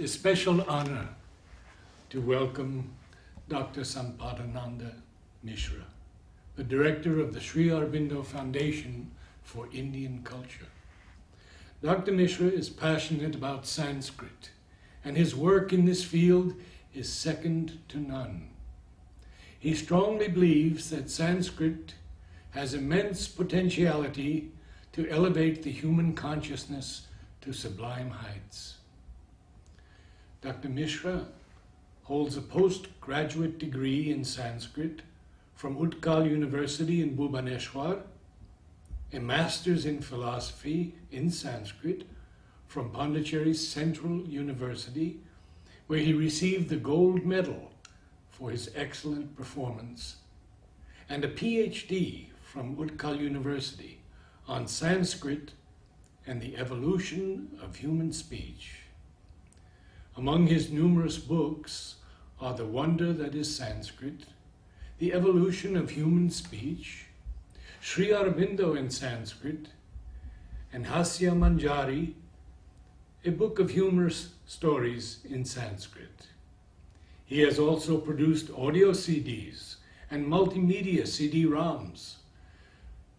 A special honor to welcome Dr. Sampadananda Mishra, the director of the Sri Aurobindo Foundation for Indian Culture. Dr. Mishra is passionate about Sanskrit, and his work in this field is second to none. He strongly believes that Sanskrit has immense potentiality to elevate the human consciousness to sublime heights. Dr. Mishra holds a postgraduate degree in Sanskrit from Utkal University in Bhubaneswar, a master's in philosophy in Sanskrit from Pondicherry Central University, where he received the gold medal for his excellent performance, and a PhD from Utkal University on Sanskrit and the evolution of human speech. Among his numerous books are The Wonder That Is Sanskrit, The Evolution of Human Speech, Sri Aurobindo in Sanskrit, and Hasya Manjari, a book of humorous stories in Sanskrit. He has also produced audio CDs and multimedia CD-ROMs,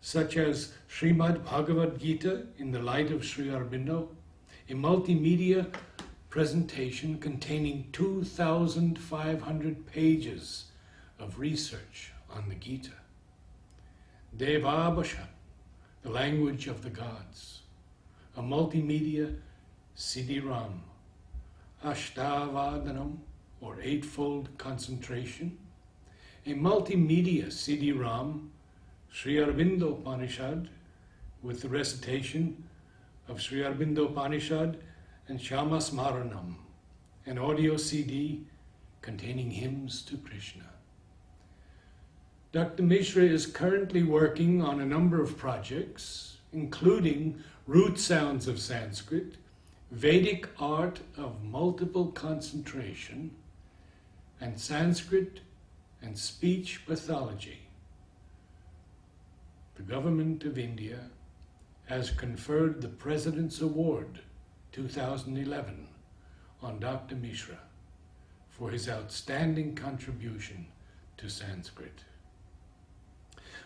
such as Srimad Bhagavad Gita in the Light of Sri Aurobindo, a multimedia presentation containing 2,500 pages of research on the Gita. Devabhasha, the language of the gods, a multimedia CD-ROM. Ashtavadanam, or eightfold concentration, a multimedia CD-ROM, Sri Aurobindo Upanishad, with the recitation of Sri Aurobindo Upanishad and Shyamasmaranam, an audio CD containing hymns to Krishna. Dr. Mishra is currently working on a number of projects, including Root Sounds of Sanskrit, Vedic Art of Multiple Concentration, and Sanskrit and Speech Pathology. The Government of India has conferred the President's Award 2011 on Dr. Mishra for his outstanding contribution to Sanskrit.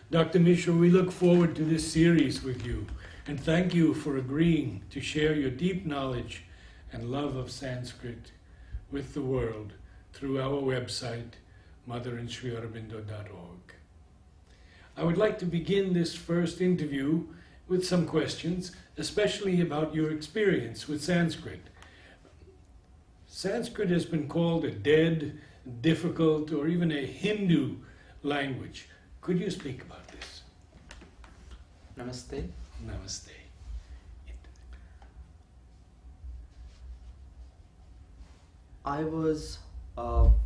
Dr. Mishra, we look forward to this series with you and thank you for agreeing to share your deep knowledge and love of Sanskrit with the world through our website, motherinSriAurobindo.org. I would like to begin this first interview with some questions, especially about your experience with Sanskrit. Sanskrit has been called a dead, difficult, or even a Hindu language. Could you speak about this? Namaste. Namaste. I was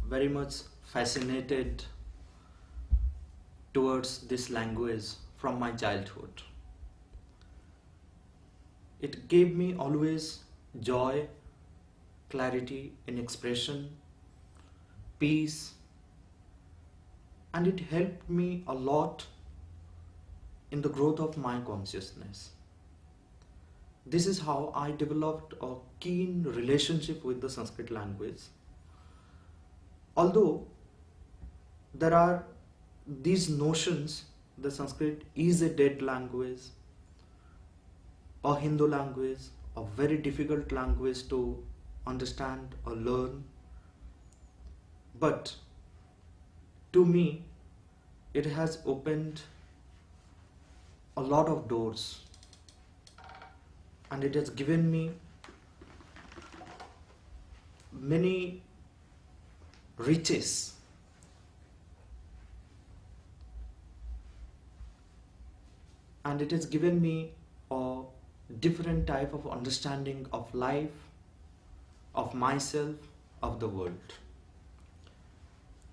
very much fascinated towards this language from my childhood. It gave me always joy, clarity in expression, peace, and it helped me a lot in the growth of my consciousness. This is how I developed a keen relationship with the Sanskrit language. Although there are these notions that Sanskrit is a dead language, a Hindu language, a very difficult language to understand or learn, but to me it has opened a lot of doors and it has given me many riches. And it has given me a different type of understanding of life, of myself, of the world.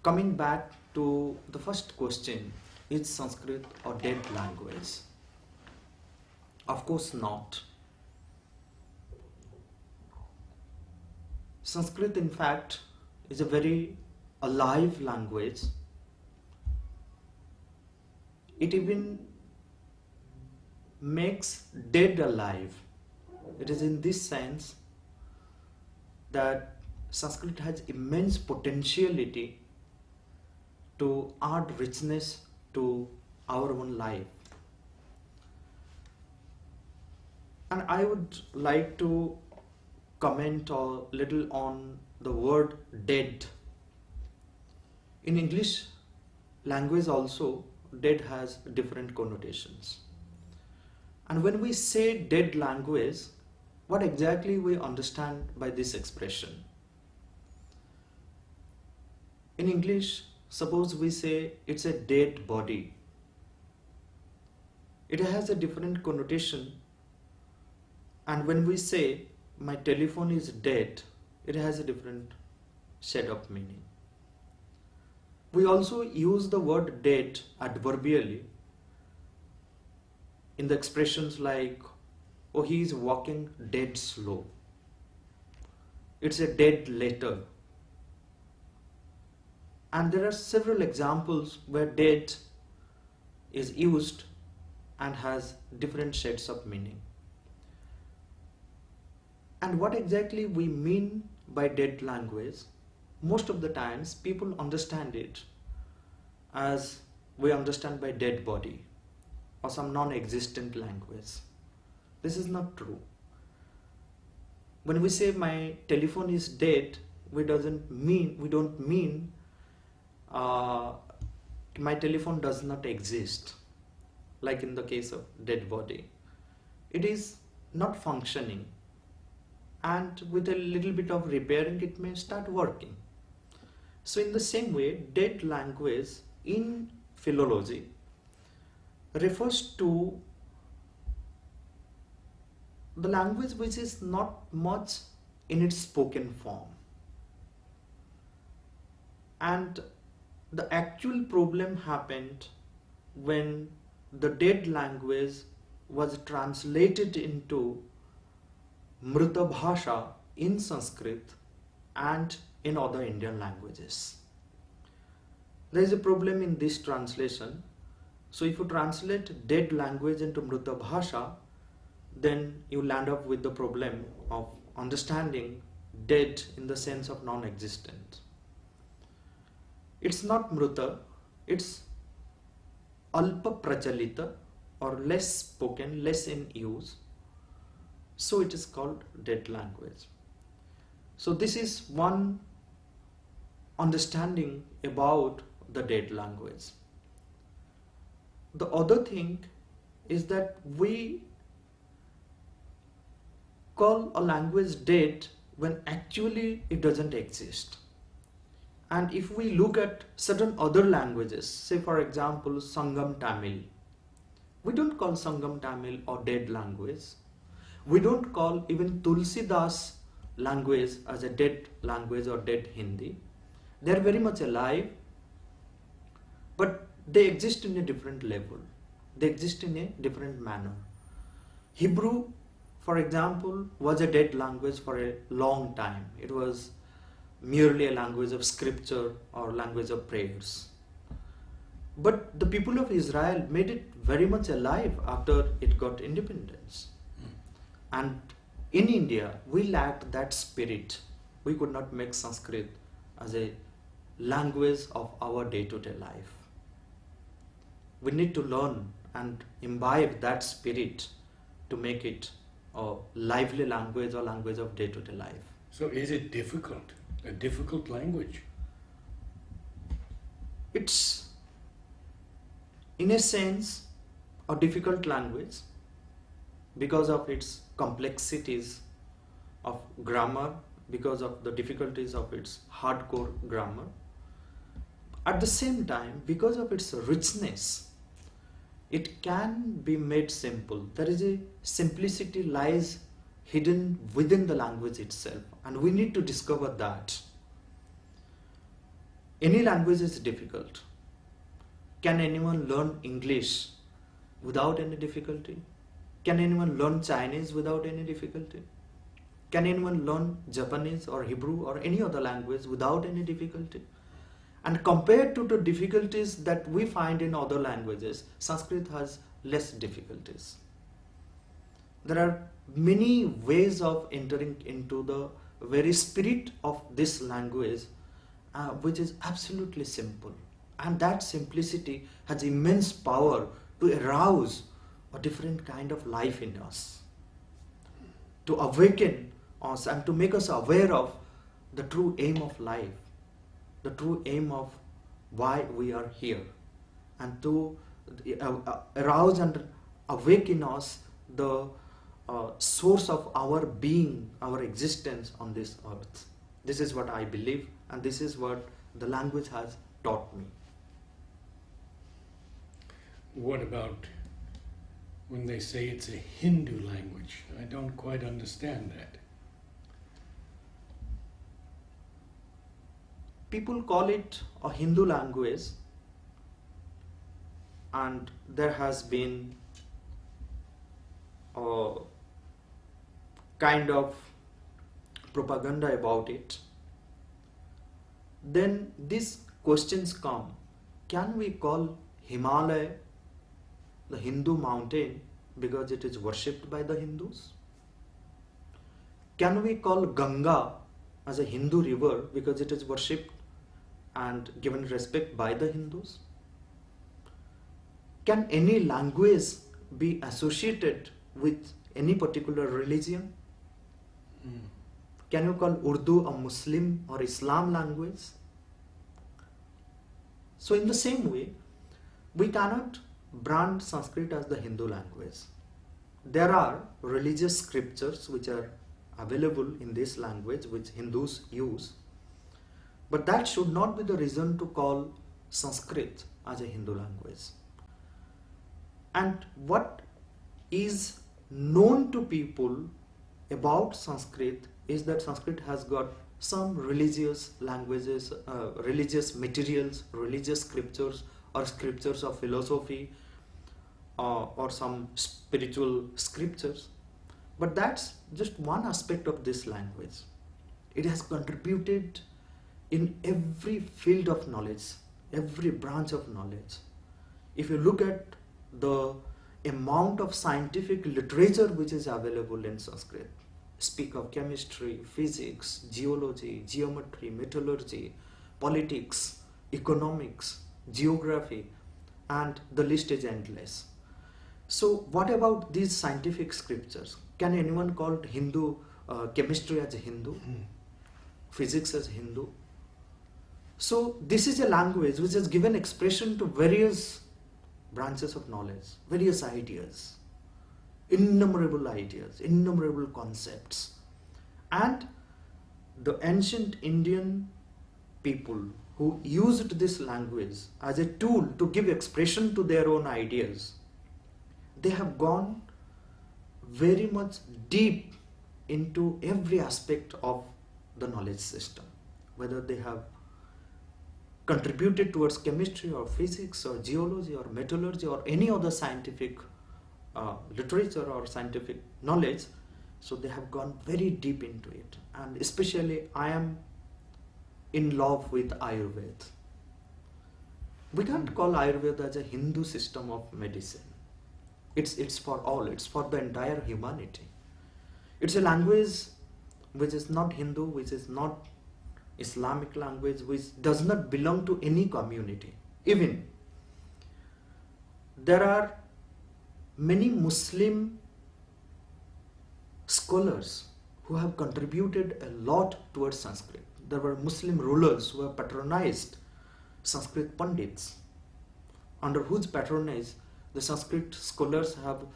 Coming back to the first question, is Sanskrit a dead language? Of course not. Sanskrit, in fact, is a very alive language. It even makes dead alive. It is in this sense that Sanskrit has immense potentiality to add richness to our own life. And I would like to comment a little on the word dead. In English language also, dead has different connotations. And when we say dead language, what exactly we understand by this expression? In English, suppose we say it's a dead body. It has a different connotation. And when we say my telephone is dead, it has a different shade of meaning. We also use the word dead adverbially in the expressions like, oh, he is walking dead slow. It's a dead letter. And there are several examples where dead is used and has different shades of meaning. And what exactly we mean by dead language, most of the times people understand it as we understand by dead body or some non-existent language. This is not true. When we say my telephone is dead, we don't mean my telephone does not exist, like in the case of dead body. It is not functioning, and with a little bit of repairing it may start working. So in the same way, dead language in philology refers to the language which is not much in its spoken form. And the actual problem happened when the dead language was translated into Mrita Bhasha in Sanskrit and in other Indian languages. There is a problem in this translation. So if you translate dead language into Mrita Bhasha, then you land up with the problem of understanding dead in the sense of non-existent. It's not Mrita, it's Alpa Prachalita, or less spoken, less in use. So it is called dead language. So this is one understanding about the dead language. The other thing is that we call a language dead when actually it doesn't exist. And if we look at certain other languages, say for example Sangam Tamil, we don't call Sangam Tamil a dead language. We don't call even Tulsidas language as a dead language or dead Hindi. They are very much alive, but they exist in a different level. They exist in a different manner. Hebrew, for example, was a dead language for a long time. It was merely a language of scripture or language of prayers. But the people of Israel made it very much alive after it got independence. And in India, we lacked that spirit. We could not make Sanskrit as a language of our day-to-day life. We need to learn and imbibe that spirit to make it a lively language or language of day-to-day life. So is it difficult? A difficult language? It's, in a sense, a difficult language because of its complexities of grammar, because of the difficulties of its hardcore grammar. At the same time, because of its richness, it can be made simple. There is a simplicity lies hidden within the language itself, and we need to discover that. Any language is difficult. Can anyone learn English without any difficulty? Can anyone learn Chinese without any difficulty? Can anyone learn Japanese or Hebrew or any other language without any difficulty? And compared to the difficulties that we find in other languages, Sanskrit has less difficulties. There are many ways of entering into the very spirit of this language, which is absolutely simple. And that simplicity has immense power to arouse a different kind of life in us, to awaken us and to make us aware of the true aim of life, the true aim of why we are here, and to arouse and awaken us the source of our being, our existence on this earth. This is what I believe, and this is what the language has taught me. What about when they say it's a Hindu language? I don't quite understand that. People call it a Hindu language, and there has been a kind of propaganda about it. Then these questions come: can we call Himalaya the Hindu mountain because it is worshipped by the Hindus? Can we call Ganga as a Hindu river because it is worshipped and given respect by the Hindus? Can any language be associated with any particular religion? Can you call Urdu a Muslim or Islam language? So in the same way, we cannot brand Sanskrit as the Hindu language. There are religious scriptures which are available in this language which Hindus use, but that should not be the reason to call Sanskrit as a Hindu language. And what is known to people about Sanskrit is that Sanskrit has got some religious languages, religious materials, religious scriptures, or scriptures of philosophy, or some spiritual scriptures. But that's just one aspect of this language. It has contributed in every field of knowledge, every branch of knowledge. If you look at the amount of scientific literature which is available in Sanskrit, speak of chemistry, physics, geology, geometry, metallurgy, politics, economics, geography, and the list is endless. So what about these scientific scriptures? Can anyone call Hindu chemistry as Hindu? Physics as Hindu? So this is a language which has given expression to various branches of knowledge, various ideas, innumerable concepts. And the ancient Indian people who used this language as a tool to give expression to their own ideas, they have gone very much deep into every aspect of the knowledge system, whether they have contributed towards chemistry or physics or geology or metallurgy or any other scientific literature or scientific knowledge. So they have gone very deep into it. And especially I am in love with Ayurveda. We can't call Ayurveda as a Hindu system of medicine. It's for all, it's for the entire humanity. It's a language which is not Hindu, which is not Islamic language, which does not belong to any community. Even there are many Muslim scholars who have contributed a lot towards Sanskrit. There were Muslim rulers who have patronized Sanskrit Pandits, under whose patronage the Sanskrit scholars have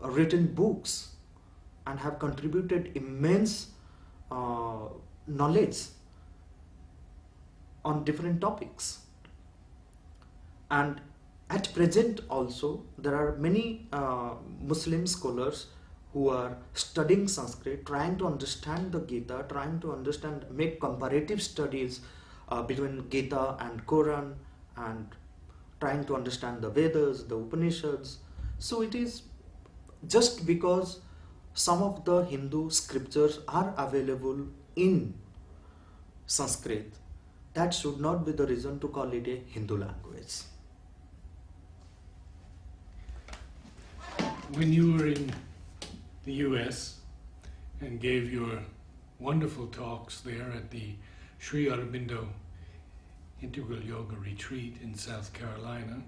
written books and have contributed immense knowledge on different topics. And at present also there are many Muslim scholars who are studying Sanskrit, trying to understand the Gita, trying to understand, make comparative studies between Gita and Quran, and trying to understand the Vedas, the Upanishads. So it is just because some of the Hindu scriptures are available in Sanskrit, that should not be the reason to call it a Hindu language. When you were in the US and gave your wonderful talks there at the Sri Aurobindo Integral Yoga Retreat in South Carolina.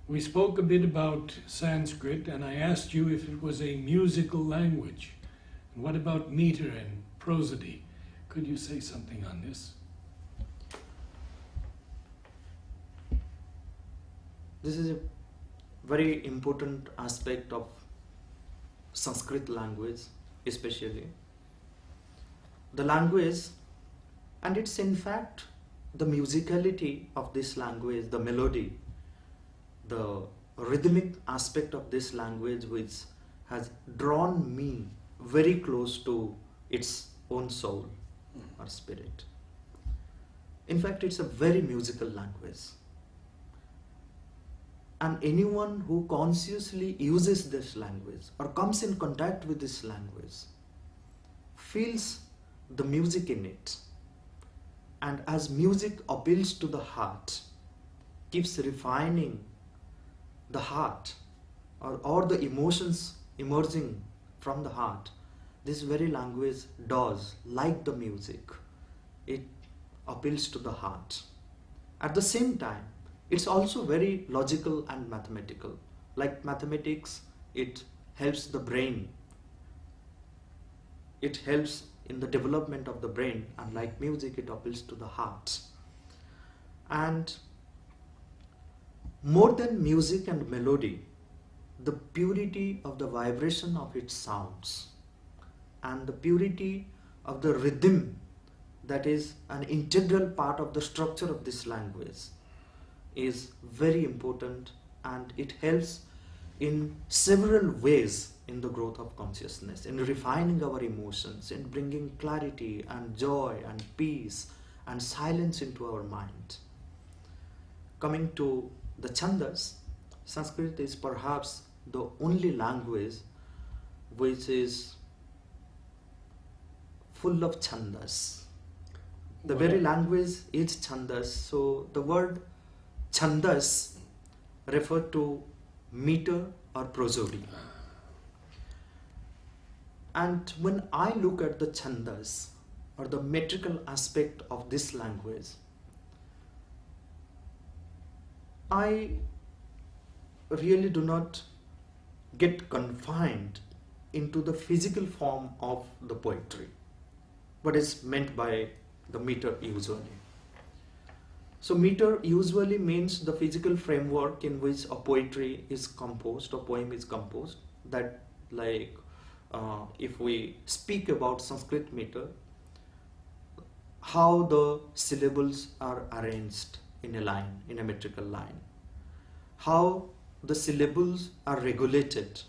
We spoke a bit about Sanskrit, and I asked you if it was a musical language. And what about meter and prosody? Could you say something on this? This is a very important aspect of Sanskrit language, especially. The language, and it's in fact the musicality of this language, the melody, the rhythmic aspect of this language which has drawn me very close to its own soul or spirit. In fact, it's a very musical language. And anyone who consciously uses this language or comes in contact with this language feels the music in it. And as music appeals to the heart, keeps refining the heart or the emotions emerging from the heart, this very language does, like the music, it appeals to the heart. At the same time, it's also very logical and mathematical. Like mathematics, it helps the brain. It helps in the development of the brain, and like music, it appeals to the heart. And more than music and melody, the purity of the vibration of its sounds and the purity of the rhythm that is an integral part of the structure of this language is very important, and it helps in several ways in the growth of consciousness, in refining our emotions, in bringing clarity and joy and peace and silence into our mind. Coming to the chandas, Sanskrit is perhaps the only language which is full of chandas. The very language is chandas. So the word chandas refer to meter or prosody. And when I look at the chandas or the metrical aspect of this language, I really do not get confined into the physical form of the poetry, what is meant by the meter usually. So meter usually means the physical framework in which a poetry is composed, a poem is composed. That like if we speak about Sanskrit meter, how the syllables are arranged in a line, in a metrical line, how the syllables are regulated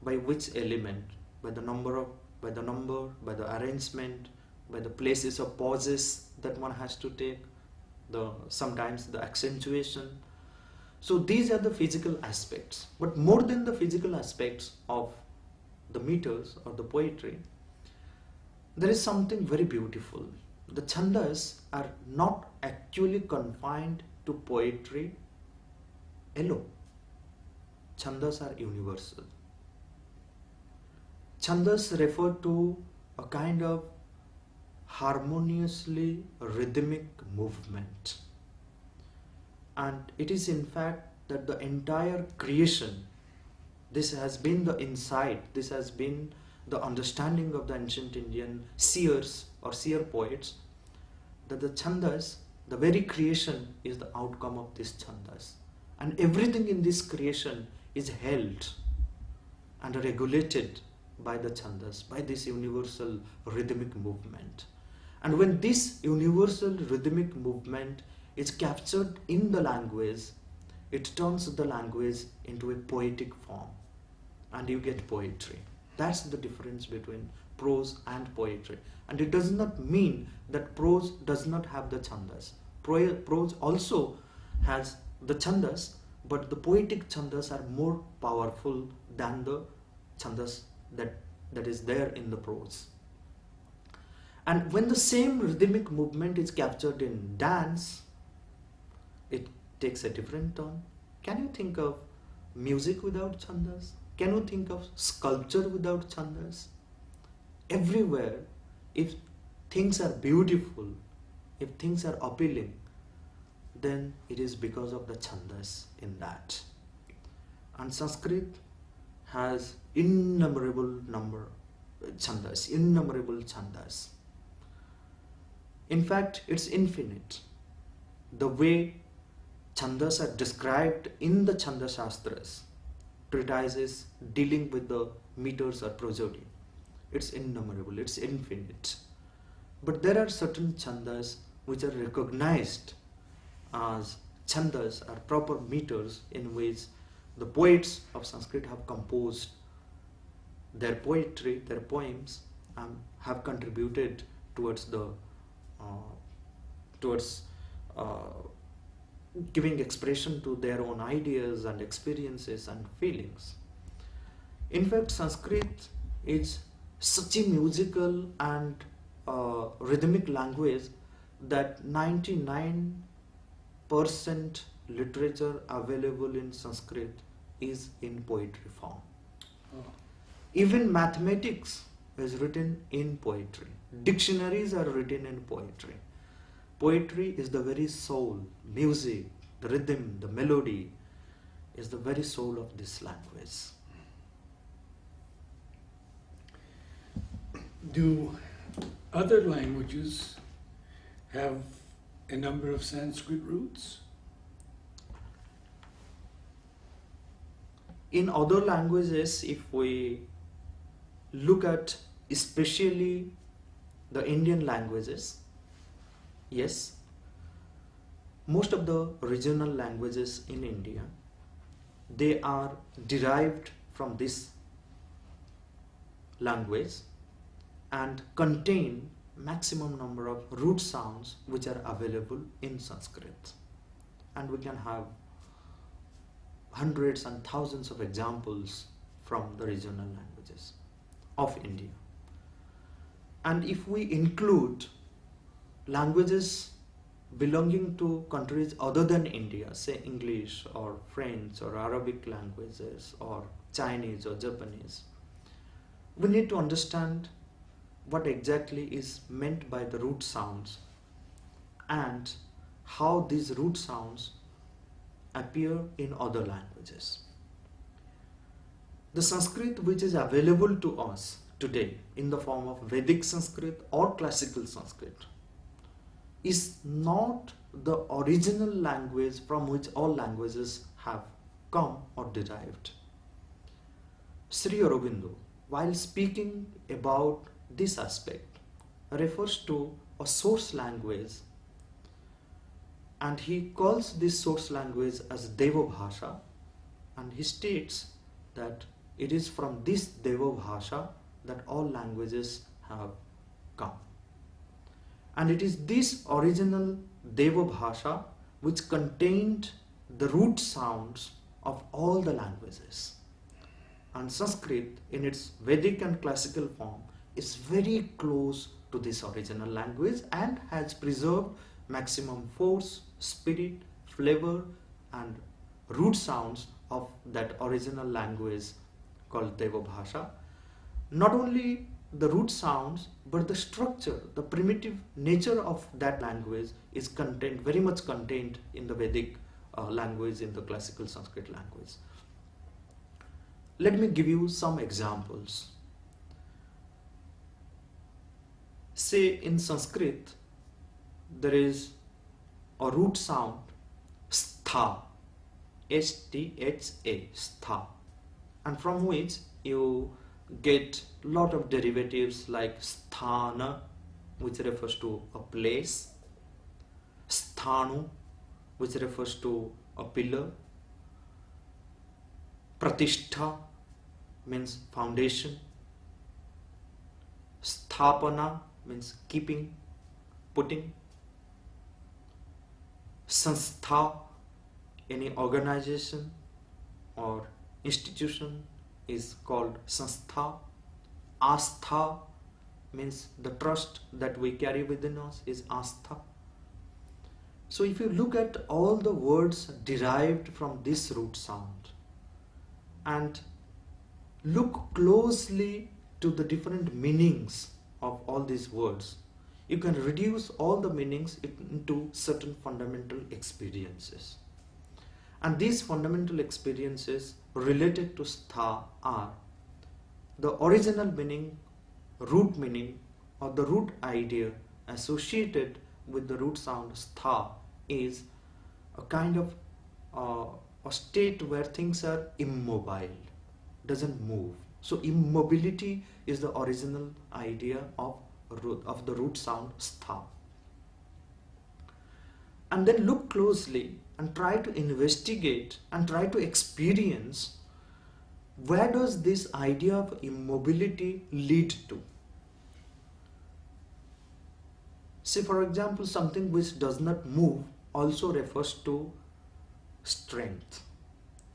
by which element, by the number, by the arrangement, by the places of pauses that one has to take, sometimes the accentuation. So these are the physical aspects. But more than the physical aspects of the meters or the poetry, there is something very beautiful. The chandas are not actually confined to poetry alone. Chandas are universal. Chandas refer to a kind of harmoniously rhythmic movement. And it is in fact that the entire creation, this has been the insight, this has been the understanding of the ancient Indian seers or seer poets, that the chandas, the very creation is the outcome of these chandas. And everything in this creation is held and regulated by the chandas, by this universal rhythmic movement. And when this universal rhythmic movement is captured in the language, it turns the language into a poetic form, and you get poetry. That's the difference between prose and poetry. And it does not mean that prose does not have the chandas. Prose also has the chandas, but the poetic chandas are more powerful than the chandas that is there in the prose. And when the same rhythmic movement is captured in dance, it takes a different turn. Can you think of music without chandas? Can you think of sculpture without chandas? Everywhere if things are beautiful, if things are appealing, then it is because of the chandas in that. And Sanskrit has innumerable chandas. In fact, it's infinite. The way chandas are described in the Chanda Shastras, treatises dealing with the meters or prosody, it's innumerable, it's infinite. But there are certain chandas which are recognized as chandas, are proper meters in which the poets of Sanskrit have composed their poetry, their poems, and have contributed towards giving expression to their own ideas and experiences and feelings. In fact, Sanskrit is such a musical and rhythmic language that 99% literature available in Sanskrit is in poetry form. Oh. Even mathematics is written in poetry. Dictionaries are written in poetry. Poetry is the very soul, music, the rhythm, the melody is the very soul of this language. Do other languages have a number of Sanskrit roots? In other languages, if we look at especially the Indian languages, yes, most of the regional languages in India, they are derived from this language and contain maximum number of root sounds which are available in Sanskrit. And we can have hundreds and thousands of examples from the regional languages of India. And if we include languages belonging to countries other than India, say English or French or Arabic languages or Chinese or Japanese, we need to understand what exactly is meant by the root sounds and how these root sounds appear in other languages. The Sanskrit which is available to us today in the form of Vedic Sanskrit or classical Sanskrit is not the original language from which all languages have come or derived. Sri Aurobindo, while speaking about this aspect, refers to a source language, and he calls this source language as Deva Bhasha, and he states that it is from this Deva Bhasha that all languages have come. And it is this original Deva Bhasha which contained the root sounds of all the languages. And Sanskrit, in its Vedic and classical form, is very close to this original language and has preserved maximum force, spirit, flavor and root sounds of that original language called Deva Bhasha. Not only the root sounds, but the structure, the primitive nature of that language is contained, very much contained in the Vedic language, in the classical Sanskrit language. Let me give you some examples. Say in Sanskrit, there is a root sound, stha, S-T-H-A, stha, and from which you get lot of derivatives like sthana, which refers to a place, sthanu, which refers to a pillar, pratishtha means foundation, sthapana means keeping, putting, sanstha, any organization or institution is called sanstha. Astha means the trust that we carry within us is astha. So if you look at all the words derived from this root sound and look closely to the different meanings of all these words, you can reduce all the meanings into certain fundamental experiences. And these fundamental experiences related to stha are the original meaning, root meaning, or the root idea associated with the root sound stha is a kind of a state where things are immobile, doesn't move. So immobility is the original idea of the root sound stha. And then look closely and try to investigate and try to experience, where does this idea of immobility lead to? Say for example, something which does not move also refers to strength.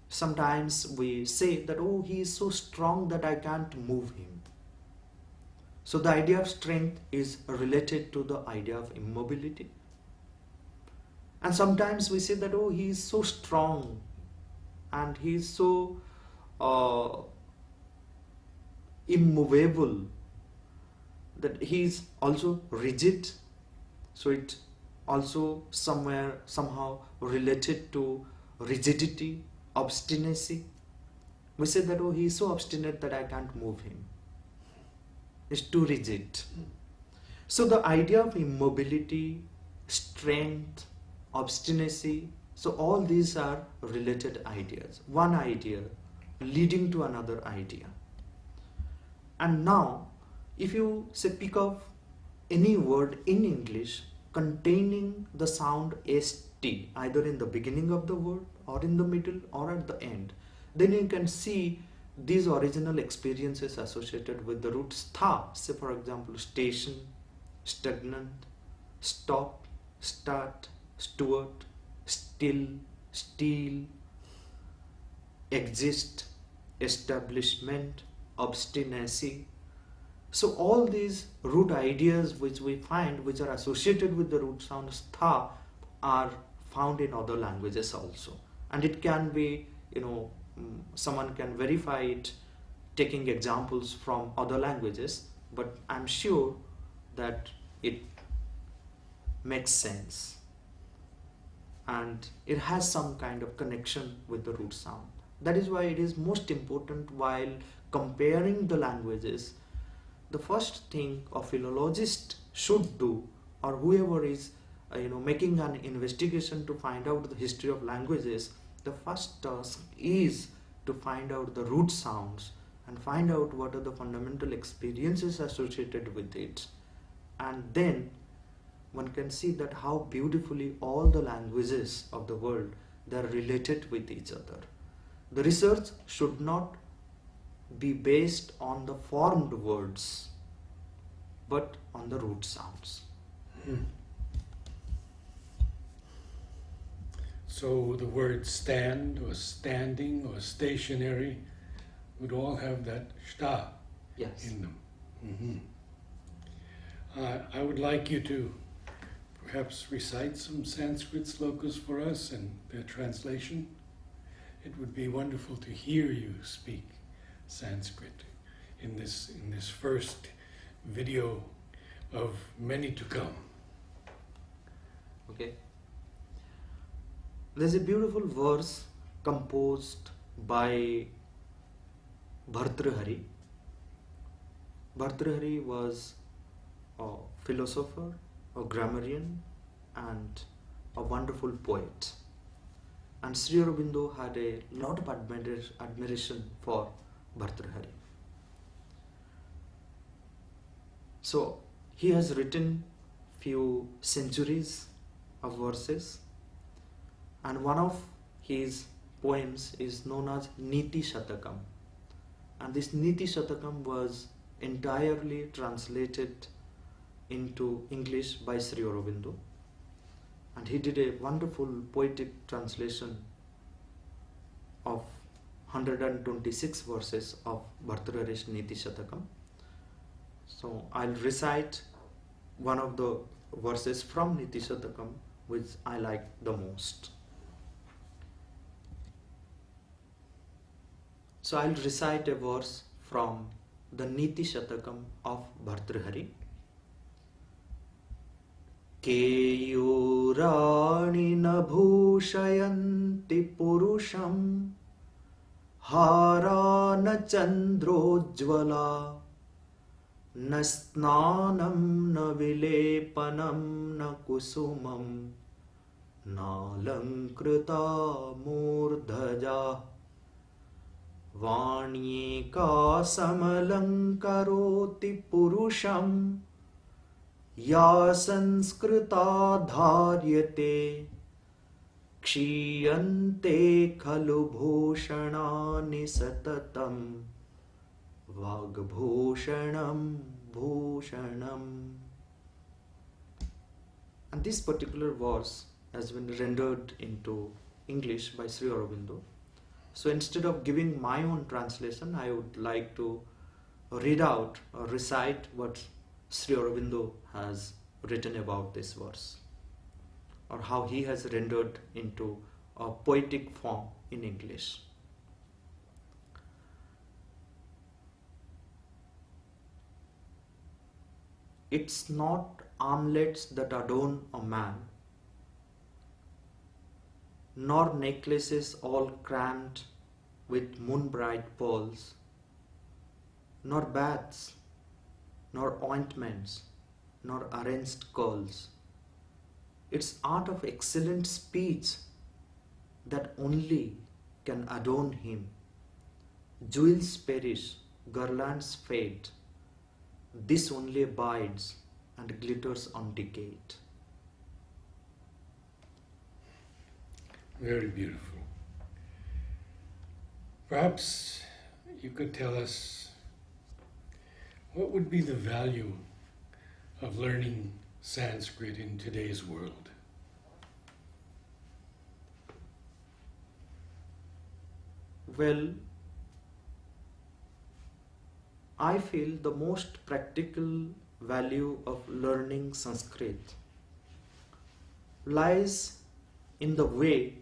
Sometimes we say that, oh, he is so strong that I can't move him. So the idea of strength is related to the idea of immobility. And sometimes we say that, oh, he is so strong and he is so immovable that he is also rigid. So it also somehow related to rigidity, obstinacy. We say that, oh, he is so obstinate that I can't move him. It's too rigid. So the idea of immobility, strength, obstinacy, so all these are related ideas. One idea leading to another idea. And now, if you say pick up any word in English containing the sound ST, either in the beginning of the word or in the middle or at the end, then you can see these original experiences associated with the root stha. Say for example, station, stagnant, stop, start, steward, still, steal, exist, establishment, obstinacy. So all these root ideas which we find, which are associated with the root sound stha, are found in other languages also. And it can be, someone can verify it taking examples from other languages, but I'm sure that it makes sense and it has some kind of connection with the root sound. That is why it is most important while comparing the languages. The first thing a philologist should do, or whoever is making an investigation to find out the history of languages, the first task is to find out the root sounds and find out what are the fundamental experiences associated with it. And then one can see that how beautifully all the languages of the world, they are related with each other. The research should not be based on the formed words, but on the root sounds. So the words stand or standing or stationary would all have that shta in them. I would like you to perhaps recite some Sanskrit slokas for us and their translation. It would be wonderful to hear you speak Sanskrit in this first video of many to come. Okay. There's a beautiful verse composed by Bhartrhari. Bhartrhari was a philosopher, a grammarian, and a wonderful poet. And Sri Aurobindo had a lot of admiration for Bhartrhari. So he has written few centuries of verses, and one of his poems is known as Niti Satakam. And this Niti Satakam was entirely translated into English by Sri Aurobindo. And he did a wonderful poetic translation of 126 verses of Bhartrhari's Niti Satakam. So I'll recite one of the verses from Niti Satakam which I like the most. So I'll recite a verse from the Niti Satakam of Bhartrihari. Keyurani na bhushayanti purusham hara na chandrojvala na snanam na vilepanam na kusumam nalankrita murdhaja vanyeka samalankaroti purusham ya sanskrita dharyate kshiyante khalu bhushanani satatam vagbhushanam bhushanam. And this particular verse has been rendered into English by Sri Aurobindo. So instead of giving my own translation, I would like to read out or recite what Sri Aurobindo has written about this verse, or how he has rendered into a poetic form in English. It's not armlets that adorn a man, nor necklaces all crammed with moon-bright pearls, nor baths, nor ointments, nor arranged curls. It's art of excellent speech that only can adorn him. Jewels perish, garlands fade. This only abides and glitters undecayed. Very beautiful. Perhaps you could tell us what would be the value of learning Sanskrit in today's world? Well, I feel the most practical value of learning Sanskrit lies in the way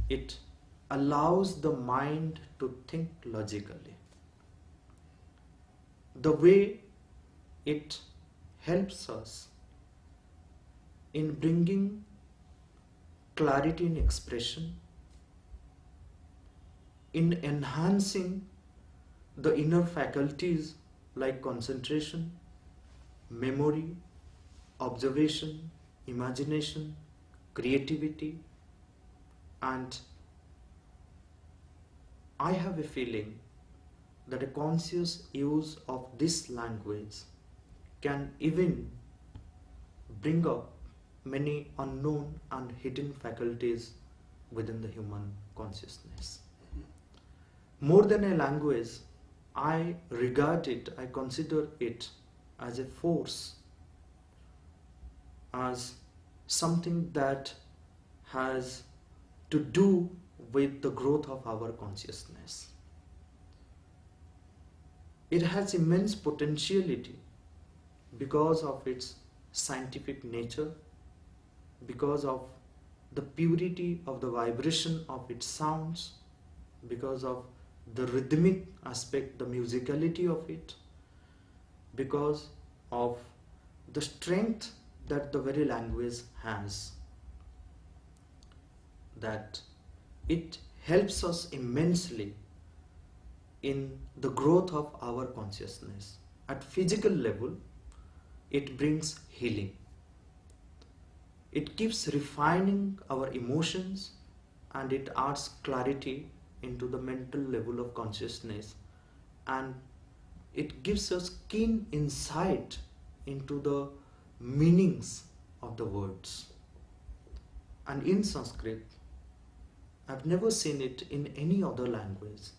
it allows the mind to think logically, the way it helps us in bringing clarity in expression, in enhancing the inner faculties like concentration, memory, observation, imagination, creativity, and I have a feeling that a conscious use of this language can even bring up many unknown and hidden faculties within the human consciousness. More than a language, I consider it as a force, as something that has to do with the growth of our consciousness. It has immense potentiality because of its scientific nature, because of the purity of the vibration of its sounds, because of the rhythmic aspect, the musicality of it, because of the strength that the very language has, that it helps us immensely in the growth of our consciousness. At physical level, it brings healing. It keeps refining our emotions and it adds clarity into the mental level of consciousness, and it gives us keen insight into the meanings of the words. And in Sanskrit, I've never seen it in any other language,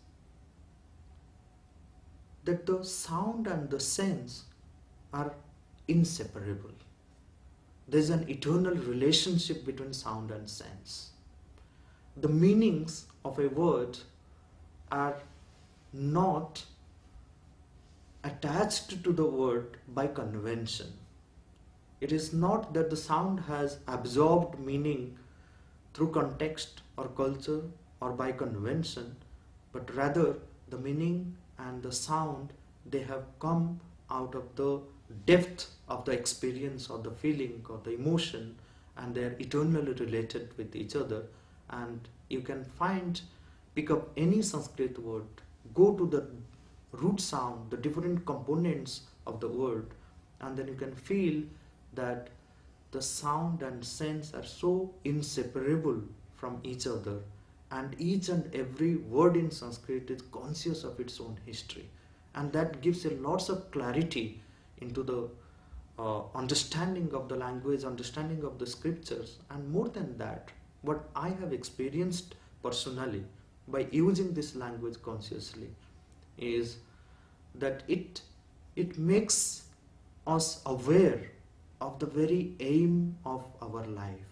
that the sound and the sense are inseparable. There's an eternal relationship between sound and sense. The meanings of a word are not attached to the word by convention. It is not that the sound has absorbed meaning through context or culture or by convention, but rather the meaning and the sound they have come out of the depth of the experience or the feeling or the emotion, and they are eternally related with each other. And you can pick up any Sanskrit word, go to the root sound, the different components of the word, and then you can feel that the sound and sense are so inseparable from each other, and each and every word in Sanskrit is conscious of its own history, and that gives a lots of clarity into the understanding of the language, understanding of the scriptures. And more than that, what I have experienced personally by using this language consciously is that it makes us aware of the very aim of our life,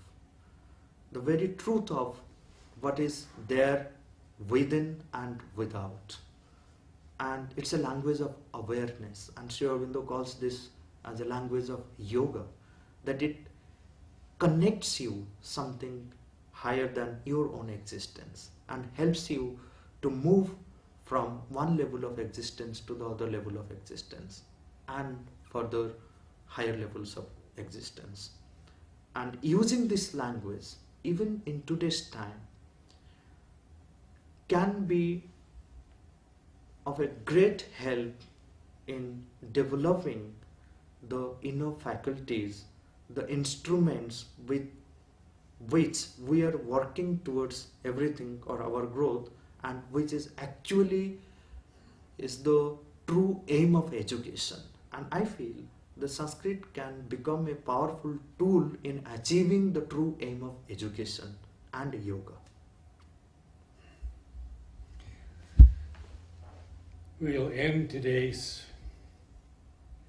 the very truth of what is there within and without. And it's a language of awareness, and Sri Aurobindo calls this as a language of yoga, that it connects you something higher than your own existence and helps you to move from one level of existence to the other level of existence and further higher levels of existence. And using this language, even in today's time, can be of a great help in developing the inner faculties, the instruments with which we are working towards everything or our growth, and which is actually is the true aim of education. And I feel the Sanskrit can become a powerful tool in achieving the true aim of education and yoga. We'll end today's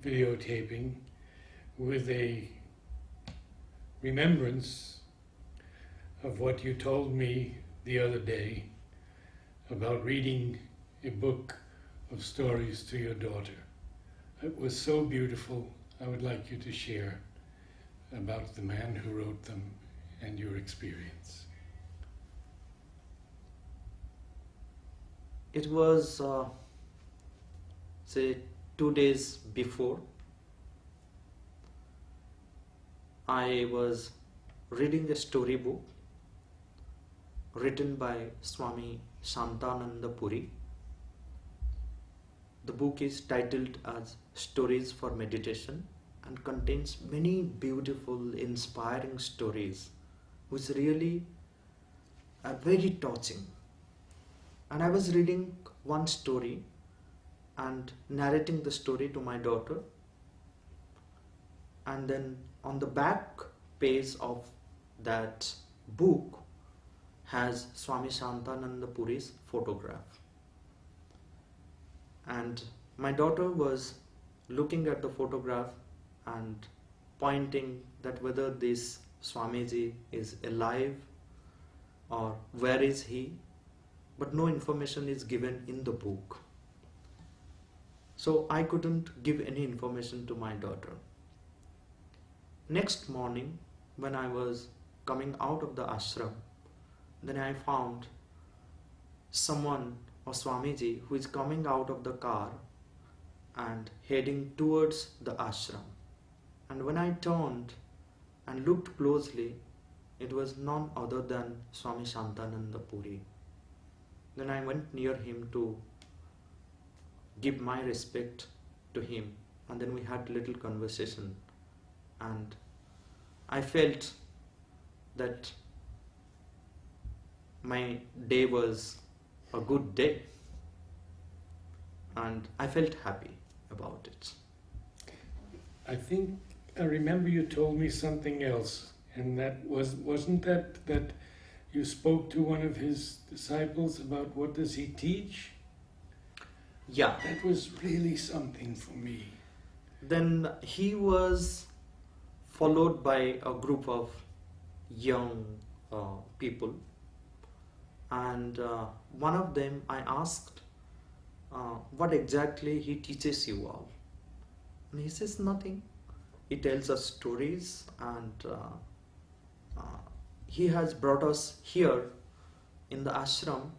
videotaping with a remembrance of what you told me the other day about reading a book of stories to your daughter. It was so beautiful. I would like you to share about the man who wrote them and your experience. It was, say, 2 days before. I was reading a storybook written by Swami Sampadananda Puri. The book is titled as Stories for Meditation and contains many beautiful, inspiring stories which really are very touching. And I was reading one story and narrating the story to my daughter, and then on the back page of that book has Swami Sampadananda Puri's photograph. And my daughter was looking at the photograph and pointing that whether this Swamiji is alive or where is he, but no information is given in the book. So I couldn't give any information to my daughter. Next morning, when I was coming out of the ashram, then I found someone or Swamiji who is coming out of the car and heading towards the ashram. And when I turned and looked closely, it was none other than Swami Sampadananda Puri. Then I went near him to give my respect to him, and then we had a little conversation, and I felt that my day was a good day, and I felt happy about it. I think I remember you told me something else, and that wasn't that you spoke to one of his disciples about what does he teach? Yeah. That was really something for me. Then he was followed by a group of young people, and one of them I asked what exactly he teaches you all. And he says nothing. He tells us stories, and he has brought us here in the ashram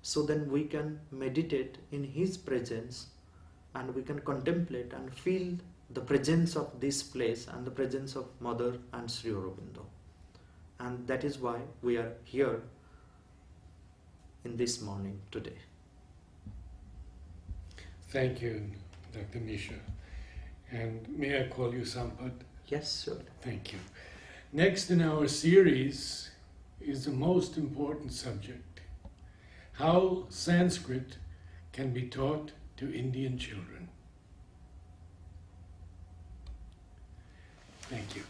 so then we can meditate in his presence and we can contemplate and feel the presence of this place and the presence of Mother and Sri Aurobindo. And that is why we are here in this morning today. Thank you, Dr. Mishra. And may I call you Sampad? Yes, sure. Thank you. Next in our series is the most important subject: how Sanskrit can be taught to Indian children. Thank you.